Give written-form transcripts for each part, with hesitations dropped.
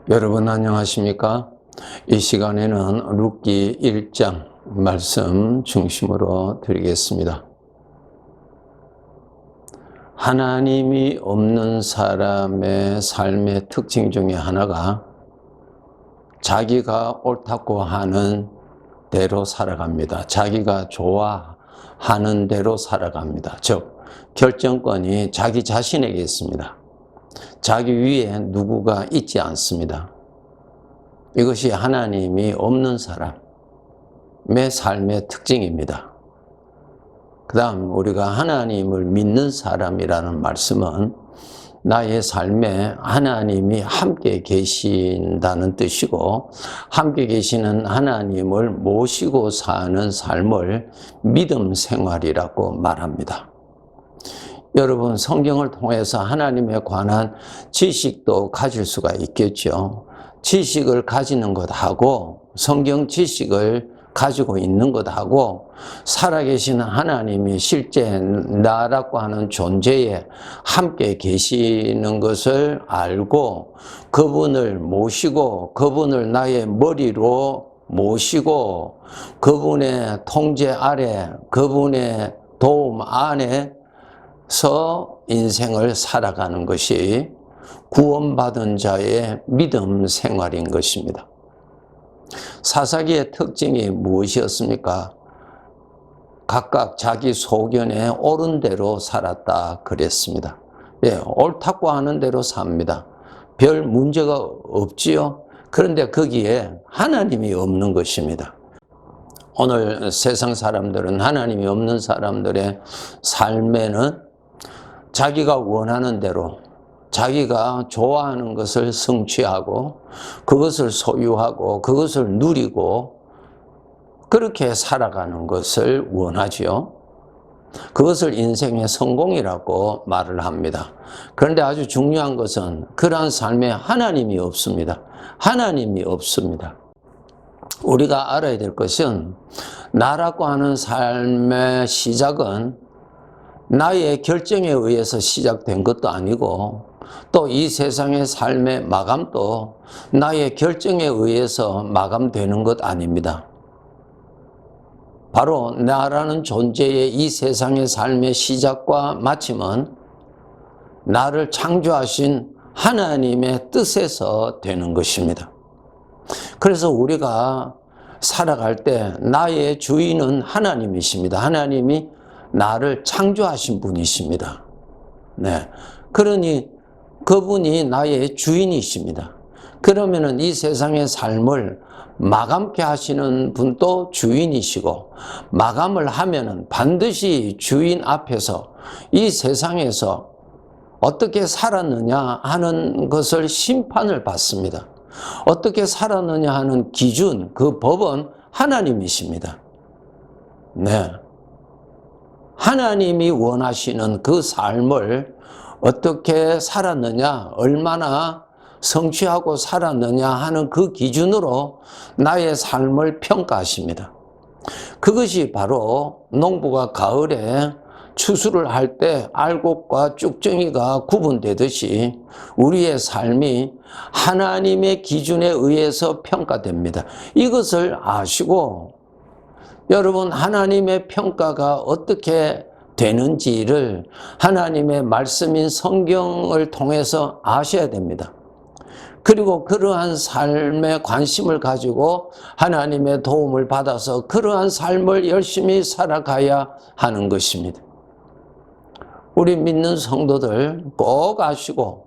여러분 안녕하십니까? 이 시간에는 룻기 1장 말씀 중심으로 드리겠습니다. 하나님이 없는 사람의 삶의 특징 중에 하나가 자기가 옳다고 하는 대로 살아갑니다. 자기가 좋아하는 대로 살아갑니다. 즉, 결정권이 자기 자신에게 있습니다. 자기 위에 누구가 있지 않습니다. 이것이 하나님이 없는 사람의 삶의 특징입니다. 그 다음 우리가 하나님을 믿는 사람이라는 말씀은 나의 삶에 하나님이 함께 계신다는 뜻이고, 함께 계시는 하나님을 모시고 사는 삶을 믿음 생활이라고 말합니다. 여러분, 성경을 통해서 하나님에 관한 지식도 가질 수가 있겠죠. 지식을 가지는 것하고 성경 지식을 가지고 있는 것하고 살아계신 하나님이 실제 나라고 하는 존재에 함께 계시는 것을 알고 그분을 모시고 그분을 나의 머리로 모시고 그분의 통제 아래 그분의 도움 안에서 인생을 살아가는 것이 구원받은 자의 믿음 생활인 것입니다. 사사기의 특징이 무엇이었습니까? 각각 자기 소견에 옳은 대로 살았다 그랬습니다. 옳다고 하는 대로 삽니다. 별 문제가 없지요. 그런데 거기에 하나님이 없는 것입니다. 오늘 세상 사람들은 하나님이 없는 사람들의 삶에는 자기가 원하는 대로 자기가 좋아하는 것을 성취하고 그것을 소유하고 그것을 누리고 그렇게 살아가는 것을 원하지요. 그것을 인생의 성공이라고 말을 합니다. 그런데 아주 중요한 것은 그러한 삶에 하나님이 없습니다. 하나님이 없습니다. 우리가 알아야 될 것은 나라고 하는 삶의 시작은 나의 결정에 의해서 시작된 것도 아니고 또 이 세상의 삶의 마감도 나의 결정에 의해서 마감되는 것 아닙니다. 바로 나라는 존재의 이 세상의 삶의 시작과 마침은 나를 창조하신 하나님의 뜻에서 되는 것입니다. 그래서 우리가 살아갈 때 나의 주인은 하나님이십니다. 하나님이 나를 창조하신 분이십니다. 그러니 그분이 나의 주인이십니다. 그러면은 이 세상의 삶을 마감케 하시는 분도 주인이시고, 마감을 하면은 반드시 주인 앞에서 이 세상에서 어떻게 살았느냐 하는 것을 심판을 받습니다. 어떻게 살았느냐 하는 기준, 그 법은 하나님이십니다. 하나님이 원하시는 그 삶을 어떻게 살았느냐, 얼마나 성취하고 살았느냐 하는 그 기준으로 나의 삶을 평가하십니다. 그것이 바로 농부가 가을에 추수를 할 때 알곡과 쭉정이가 구분되듯이 우리의 삶이 하나님의 기준에 의해서 평가됩니다. 이것을 아시고 여러분, 하나님의 평가가 어떻게 되는지를 하나님의 말씀인 성경을 통해서 아셔야 됩니다. 그리고 그러한 삶에 관심을 가지고 하나님의 도움을 받아서 그러한 삶을 열심히 살아가야 하는 것입니다. 우리 믿는 성도들 꼭 아시고,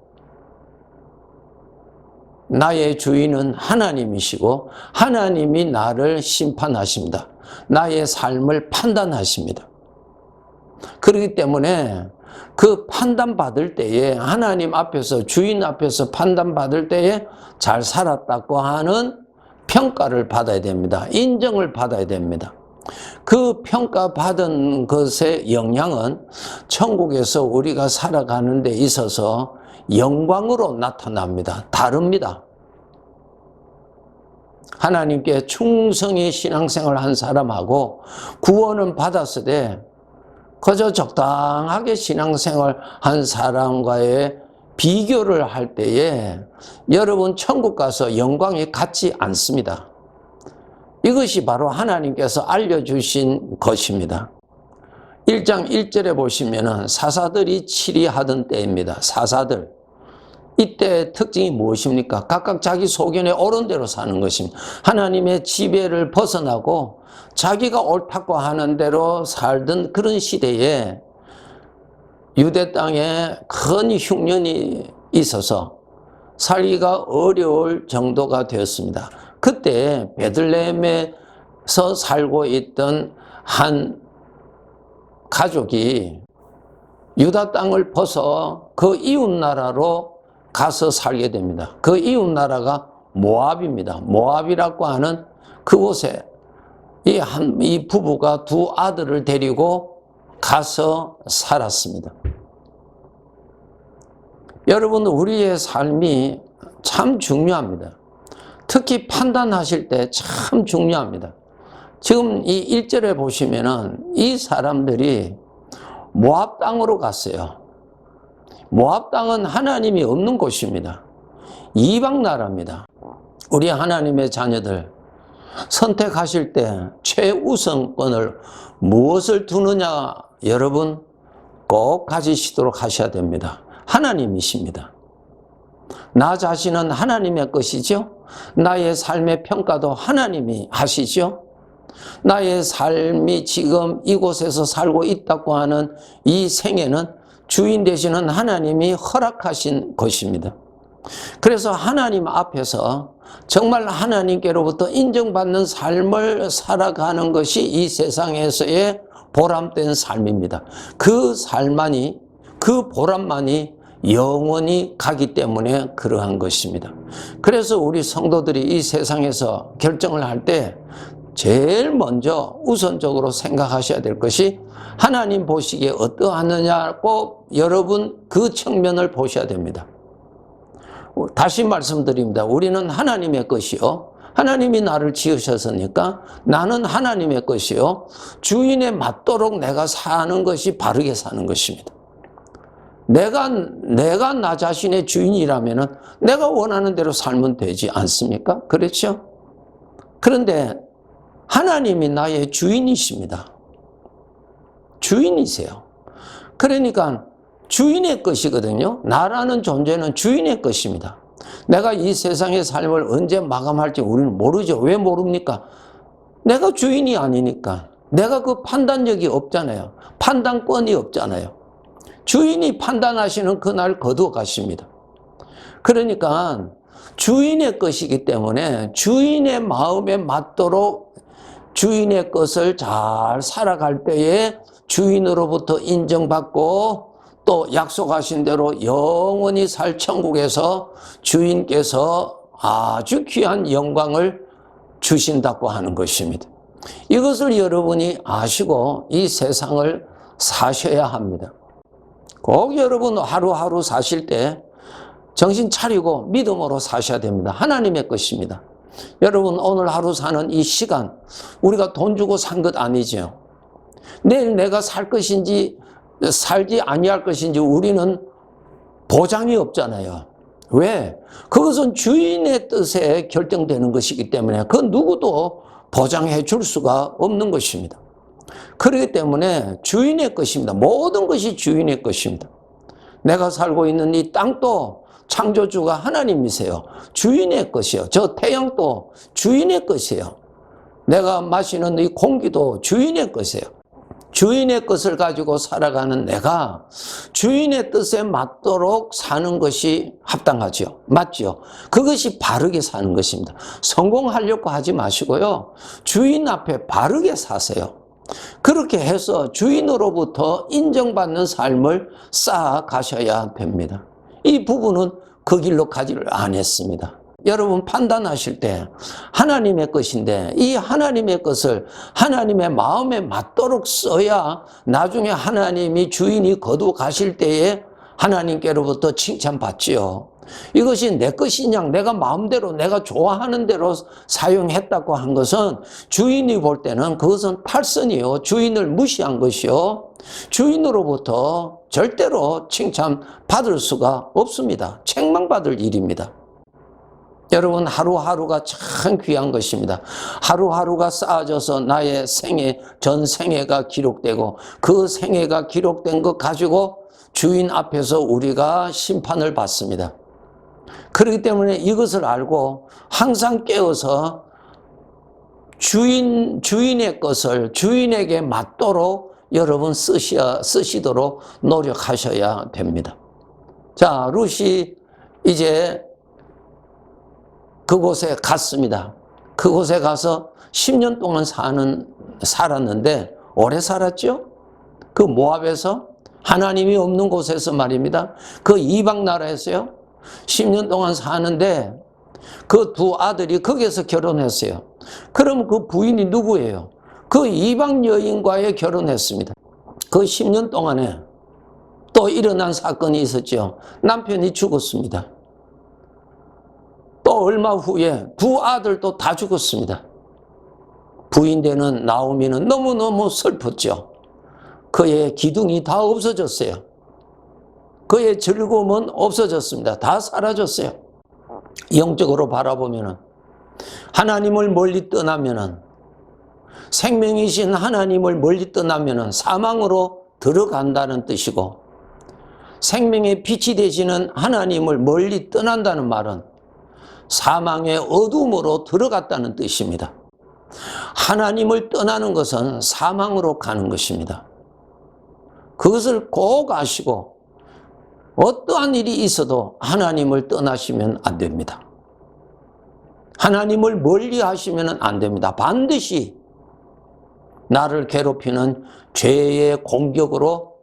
나의 주인은 하나님이시고 하나님이 나를 심판하십니다. 나의 삶을 판단하십니다. 그렇기 때문에 그 판단받을 때에, 하나님 앞에서, 주인 앞에서 판단받을 때에 잘 살았다고 하는 평가를 받아야 됩니다. 인정을 받아야 됩니다. 그 평가받은 것의 영향은 천국에서 우리가 살아가는 데 있어서 영광으로 나타납니다. 다릅니다. 하나님께 충성히 신앙생활을 한 사람하고 구원은 받았으되 그저 적당하게 신앙생활 한 사람과의 비교를 할 때에 여러분 천국 가서 영광이 같지 않습니다. 이것이 바로 하나님께서 알려주신 것입니다. 1장 1절에 보시면은 사사들이 치리하던 때입니다. 사사들. 이때의 특징이 무엇입니까? 각각 자기 소견에 옳은 대로 사는 것입니다. 하나님의 지배를 벗어나고 자기가 옳다고 하는 대로 살던 그런 시대에 유대 땅에 큰 흉년이 있어서 살기가 어려울 정도가 되었습니다. 그때 베들레헴에서 살고 있던 한 가족이 유다 땅을 벗어 그 이웃 나라로 가서 살게 됩니다. 그 이웃 나라가 모압입니다. 모압이라고 하는 그곳에 이 부부가 두 아들을 데리고 가서 살았습니다. 여러분, 우리의 삶이 참 중요합니다. 특히 판단하실 때 참 중요합니다. 지금 이 1절에 보시면은 이 사람들이 모압 땅으로 갔어요. 모압 땅은 하나님이 없는 곳입니다. 이방 나라입니다. 우리 하나님의 자녀들 선택하실 때 최우선권을 무엇을 두느냐 여러분 꼭 가지시도록 하셔야 됩니다. 하나님이십니다. 나 자신은 하나님의 것이죠. 나의 삶의 평가도 하나님이 하시죠. 나의 삶이 지금 이곳에서 살고 있다고 하는 이 생애는 주인 되시는 하나님이 허락하신 것입니다. 그래서 하나님 앞에서 정말 하나님께로부터 인정받는 삶을 살아가는 것이 이 세상에서의 보람된 삶입니다. 그 삶만이, 그 보람만이 영원히 가기 때문에 그러한 것입니다. 그래서 우리 성도들이 이 세상에서 결정을 할 때 제일 먼저 우선적으로 생각하셔야 될 것이 하나님 보시기에 어떠하느냐고 여러분 그 측면을 보셔야 됩니다. 다시 말씀드립니다. 우리는 하나님의 것이요. 하나님이 나를 지으셨으니까 나는 하나님의 것이요. 주인에 맞도록 내가 사는 것이 바르게 사는 것입니다. 내가 나 자신의 주인이라면은 내가 원하는 대로 살면 되지 않습니까? 그렇죠? 그런데 하나님이 나의 주인이십니다. 주인이세요. 그러니까 주인의 것이거든요. 나라는 존재는 주인의 것입니다. 내가 이 세상의 삶을 언제 마감할지 우리는 모르죠. 왜 모릅니까? 내가 주인이 아니니까. 내가 그 판단력이 없잖아요. 판단권이 없잖아요. 주인이 판단하시는 그날 거두어 가십니다. 그러니까 주인의 것이기 때문에 주인의 마음에 맞도록 주인의 것을 잘 살아갈 때에 주인으로부터 인정받고 또 약속하신 대로 영원히 살 천국에서 주인께서 아주 귀한 영광을 주신다고 하는 것입니다. 이것을 여러분이 아시고 이 세상을 사셔야 합니다. 꼭 여러분 하루하루 사실 때 정신 차리고 믿음으로 사셔야 됩니다. 하나님의 것입니다. 여러분 오늘 하루 사는 이 시간 우리가 돈 주고 산 것 아니죠. 내일 내가 살 것인지 살지 아니할 것인지 우리는 보장이 없잖아요. 왜? 그것은 주인의 뜻에 결정되는 것이기 때문에 그 누구도 보장해 줄 수가 없는 것입니다. 그렇기 때문에 주인의 것입니다. 모든 것이 주인의 것입니다. 내가 살고 있는 이 땅도 창조주가 하나님이세요. 주인의 것이요. 저 태양도 주인의 것이에요. 내가 마시는 이 공기도 주인의 것이에요. 주인의 것을 가지고 살아가는 내가 주인의 뜻에 맞도록 사는 것이 합당하죠. 맞죠? 그것이 바르게 사는 것입니다. 성공하려고 하지 마시고요. 주인 앞에 바르게 사세요. 그렇게 해서 주인으로부터 인정받는 삶을 쌓아가셔야 됩니다. 이 부분은 그 길로 가지를 안 했습니다. 여러분 판단하실 때 하나님의 것인데 이 하나님의 것을 하나님의 마음에 맞도록 써야 나중에 하나님이 주인이 거두어 가실 때에 하나님께로부터 칭찬받지요. 이것이 내 것이냐, 내가 마음대로 내가 좋아하는 대로 사용했다고 한 것은 주인이 볼 때는 그것은 탈선이요, 주인을 무시한 것이요, 주인으로부터 절대로 칭찬받을 수가 없습니다. 책망받을 일입니다. 여러분, 하루하루가 참 귀한 것입니다. 하루하루가 쌓아져서 나의 생애, 전 생애가 기록되고 그 생애가 기록된 것 가지고 주인 앞에서 우리가 심판을 받습니다. 그렇기 때문에 이것을 알고 항상 깨어서 주인의 것을 주인에게 맞도록 여러분 쓰시도록 노력하셔야 됩니다. 자, 룻이 이제 그곳에 갔습니다. 그곳에 가서 10년 동안 살았는데 오래 살았죠? 그 모압에서 하나님이 없는 곳에서 말입니다. 그 이방 나라에서요. 10년 동안 사는데 그 두 아들이 거기에서 결혼했어요. 그럼 그 부인이 누구예요? 그 이방 여인과의 결혼했습니다. 그 10년 동안에 또 일어난 사건이 있었죠. 남편이 죽었습니다. 또 얼마 후에 두 아들도 다 죽었습니다. 부인 되는 나오미는 너무너무 슬펐죠. 그의 기둥이 다 없어졌어요. 그의 즐거움은 없어졌습니다. 다 사라졌어요. 영적으로 바라보면은 하나님을 멀리 떠나면은 생명이신 하나님을 멀리 떠나면은 사망으로 들어간다는 뜻이고, 생명의 빛이 되시는 하나님을 멀리 떠난다는 말은 사망의 어둠으로 들어갔다는 뜻입니다. 하나님을 떠나는 것은 사망으로 가는 것입니다. 그것을 꼭 아시고 어떠한 일이 있어도 하나님을 떠나시면 안 됩니다. 하나님을 멀리 하시면 안 됩니다. 반드시 나를 괴롭히는 죄의 공격으로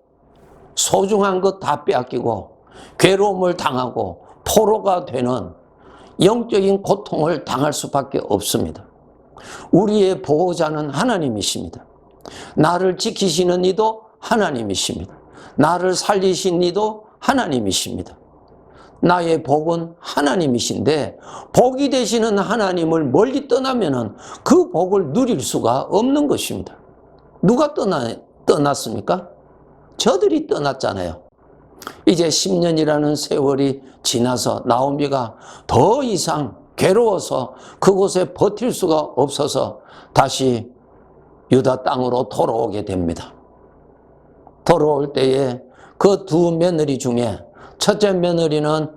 소중한 것 다 빼앗기고 괴로움을 당하고 포로가 되는 영적인 고통을 당할 수밖에 없습니다. 우리의 보호자는 하나님이십니다. 나를 지키시는 이도 하나님이십니다. 나를 살리신 이도 하나님이십니다. 나의 복은 하나님이신데 복이 되시는 하나님을 멀리 떠나면은 그 복을 누릴 수가 없는 것입니다. 누가 떠났습니까? 저들이 떠났잖아요. 이제 10년이라는 세월이 지나서 나오미가 더 이상 괴로워서 그곳에 버틸 수가 없어서 다시 유다 땅으로 돌아오게 됩니다. 돌아올 때에 그 두 며느리 중에 첫째 며느리는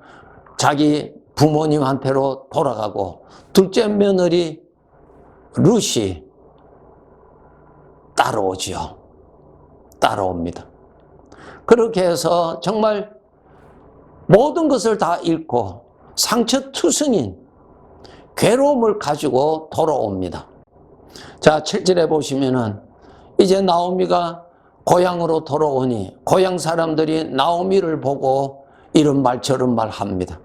자기 부모님한테로 돌아가고 둘째 며느리 룻이 따라오지요. 따라옵니다. 그렇게 해서 정말 모든 것을 다 잃고 상처투성인 괴로움을 가지고 돌아옵니다. 자, 7절에 보시면은 이제 나오미가 고향으로 돌아오니 고향 사람들이 나오미를 보고 이런 말 저런 말 합니다.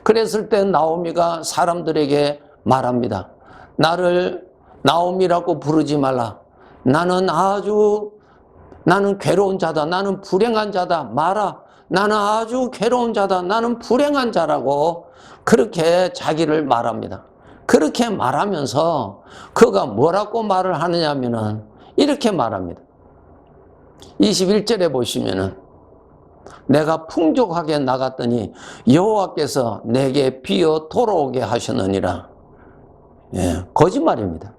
그랬을 때 나오미가 사람들에게 말합니다. 나를 나오미라고 부르지 말라. 나는 괴로운 자다. 나는 불행한 자다. 마라. 나는 아주 괴로운 자다. 나는 불행한 자라고 그렇게 자기를 말합니다. 그렇게 말하면서 그가 뭐라고 말을 하느냐면은 이렇게 말합니다. 21절에 보시면은 내가 풍족하게 나갔더니 여호와께서 내게 비어 돌아오게 하셨느니라. 예, 거짓말입니다.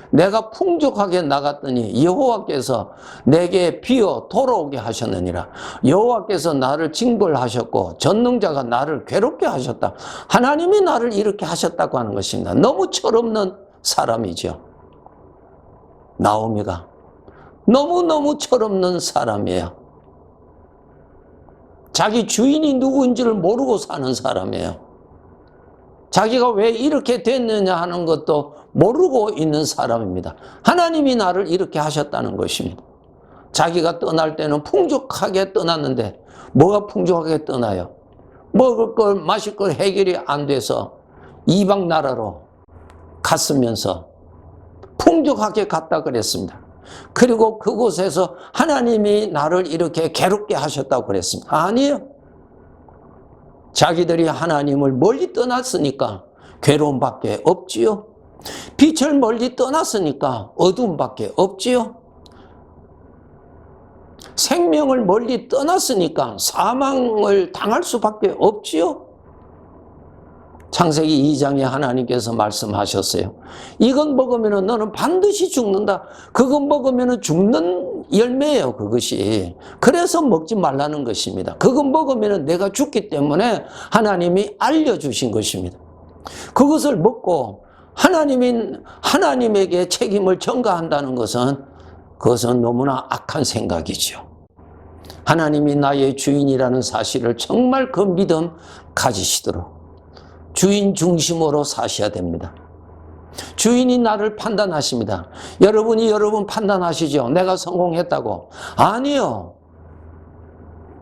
내가 풍족하게 나갔더니 여호와께서 내게 비어 돌아오게 하셨느니라. 여호와께서 나를 징벌하셨고 전능자가 나를 괴롭게 하셨다. 하나님이 나를 이렇게 하셨다고 하는 것입니다. 너무 철없는 사람이죠. 나오미가 너무너무 철없는 사람이에요. 자기 주인이 누구인지를 모르고 사는 사람이에요. 자기가 왜 이렇게 됐느냐 하는 것도 모르고 있는 사람입니다. 하나님이 나를 이렇게 하셨다는 것입니다. 자기가 떠날 때는 풍족하게 떠났는데 뭐가 풍족하게 떠나요? 먹을 걸 마실 걸 해결이 안 돼서 이방 나라로 갔으면서 풍족하게 갔다 그랬습니다. 그리고 그곳에서 하나님이 나를 이렇게 괴롭게 하셨다고 그랬습니다. 아니에요. 자기들이 하나님을 멀리 떠났으니까 괴로움밖에 없지요. 빛을 멀리 떠났으니까 어두움밖에 없지요. 생명을 멀리 떠났으니까 사망을 당할 수밖에 없지요. 창세기 2장에 하나님께서 말씀하셨어요. 이건 먹으면 너는 반드시 죽는다. 그거 먹으면 죽는 열매예요, 그것이. 그래서 먹지 말라는 것입니다. 그거 먹으면 내가 죽기 때문에 하나님이 알려주신 것입니다. 그것을 먹고 하나님에게 책임을 전가한다는 것은 그것은 너무나 악한 생각이죠. 하나님이 나의 주인이라는 사실을 정말 그 믿음 가지시도록 주인 중심으로 사셔야 됩니다. 주인이 나를 판단하십니다. 여러분이 여러분 판단하시죠? 내가 성공했다고. 아니요.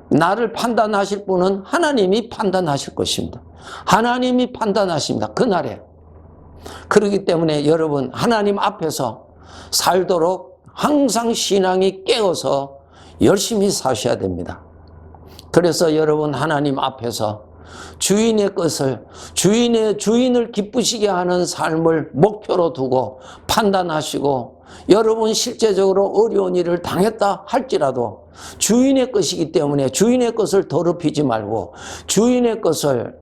나를 판단하실 분은 하나님이 판단하실 것입니다. 하나님이 판단하십니다. 그날에. 그렇기 때문에 여러분 하나님 앞에서 살도록 항상 신앙이 깨어서 열심히 사셔야 됩니다. 그래서 여러분 하나님 앞에서 주인의 것을, 주인을 기쁘시게 하는 삶을 목표로 두고 판단하시고, 여러분 실제적으로 어려운 일을 당했다 할지라도 주인의 것이기 때문에 주인의 것을 더럽히지 말고 주인의 것을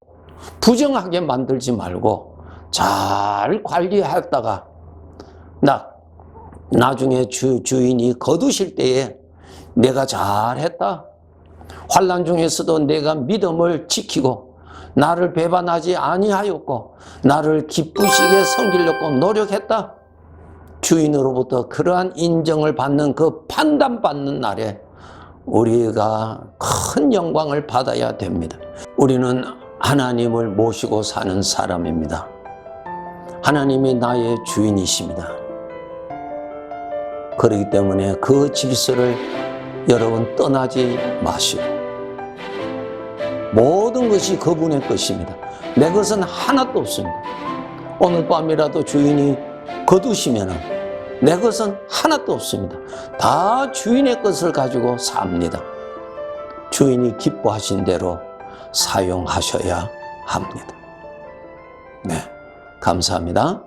부정하게 만들지 말고 잘 관리하다가 나중에 주인이 거두실 때에 내가 잘했다. 환난 중에서도 내가 믿음을 지키고 나를 배반하지 아니하였고 나를 기쁘시게 섬기려고 노력했다. 주인으로부터 그러한 인정을 받는 그 판단받는 날에 우리가 큰 영광을 받아야 됩니다. 우리는 하나님을 모시고 사는 사람입니다. 하나님이 나의 주인이십니다. 그렇기 때문에 그 질서를 여러분 떠나지 마시고 모든 것이 그분의 것입니다. 내 것은 하나도 없습니다. 오늘 밤이라도 주인이 거두시면 내 것은 하나도 없습니다. 다 주인의 것을 가지고 삽니다. 주인이 기뻐하신 대로 사용하셔야 합니다. 네, 감사합니다.